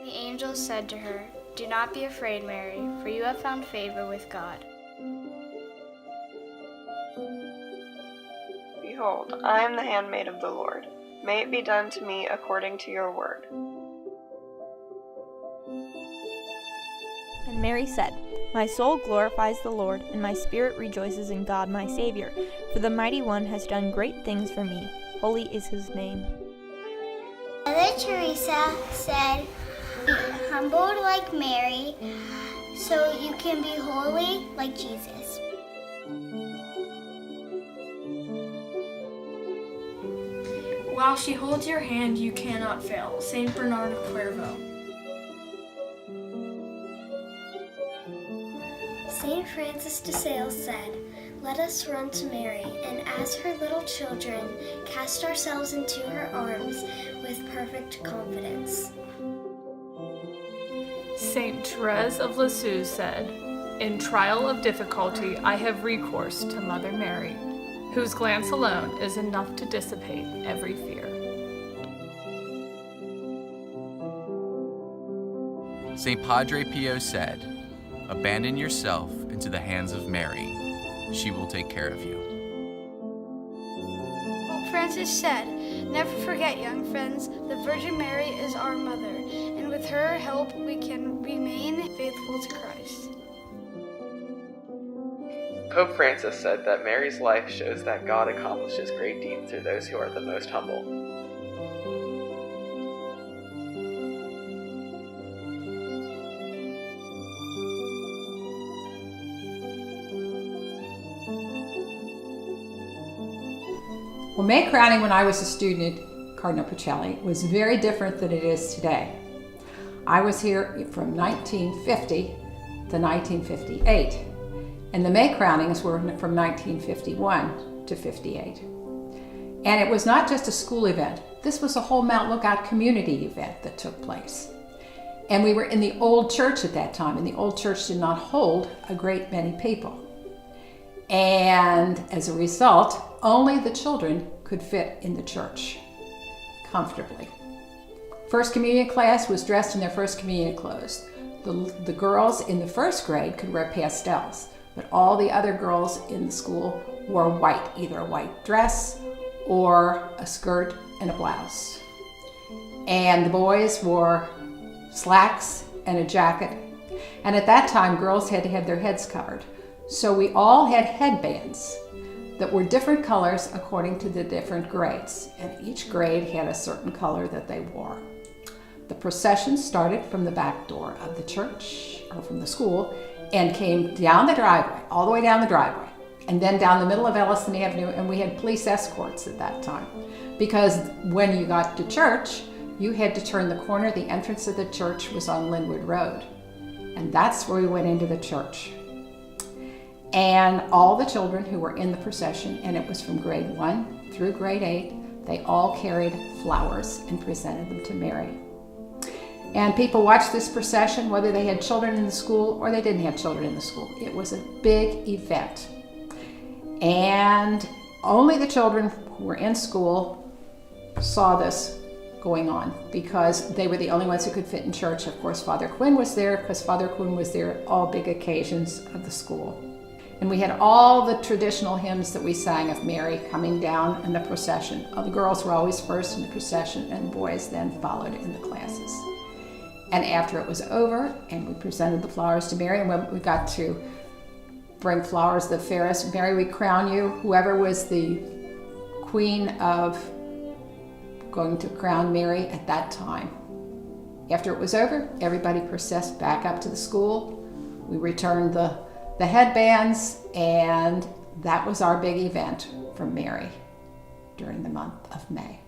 The angel said to her, "Do not be afraid, Mary, for you have found favor with God." Behold, I am the handmaid of the Lord. May it be done to me according to your word. And Mary said, "My soul glorifies the Lord, and my spirit rejoices in God my Savior, for the Mighty One has done great things for me. Holy is his name." Mother Teresa said, "Be humbled like Mary, so you can be holy like Jesus." While she holds your hand, you cannot fail. Saint Bernard of Clairvaux. Saint Francis de Sales said, "Let us run to Mary, and as her little children, cast ourselves into her arms with perfect confidence." Saint Therese of Lisieux said, "In trial of difficulty, I have recourse to Mother Mary, whose glance alone is enough to dissipate every fear." St. Padre Pio said, "Abandon yourself into the hands of Mary. She will take care of you." Pope Francis said, "Never forget, young friends, the Virgin Mary is our mother, and with her help we can remain faithful to Christ." Pope Francis said that Mary's life shows that God accomplishes great deeds through those who are the most humble. Well, May crowning when I was a student at Cardinal Pacelli was very different than it is today. I was here from 1950 to 1958, and the May crownings were from 1951 to 58. And it was not just a school event. This was a whole Mount Lookout community event that took place. And we were in the old church at that time, and the old church did not hold a great many people. And as a result, only the children could fit in the church comfortably. First communion class was dressed in their first communion clothes. The girls in the first grade could wear pastels, but all the other girls in the school wore white, either a white dress or a skirt and a blouse. And the boys wore slacks and a jacket. And at that time, girls had to have their heads covered. So we all had headbands that were different colors according to the different grades, and each grade had a certain color that they wore. The procession started from the back door of the church, or from the school, and came down the driveway, all the way down the driveway, and then down the middle of Ellison Avenue, and we had police escorts at that time. Because when you got to church, you had to turn the corner. The entrance of the church was on Linwood Road, and that's where we went into the church. And all the children who were in the procession, and it was from grade 1 through grade 8, they all carried flowers and presented them to Mary. And people watched this procession, whether they had children in the school or they didn't have children in the school. It was a big event. And only the children who were in school saw this going on because they were the only ones who could fit in church. Of course, Father Quinn was there because Father Quinn was there at all big occasions of the school. And we had all the traditional hymns that we sang of Mary coming down in the procession. The girls were always first in the procession, and the boys then followed in the classes. And after it was over, and we presented the flowers to Mary, and when we got to bring flowers the fairest, "Mary, we crown you," whoever was the queen of going to crown Mary at that time. After it was over, everybody processed back up to the school. We returned the headbands, and that was our big event for Mary during the month of May.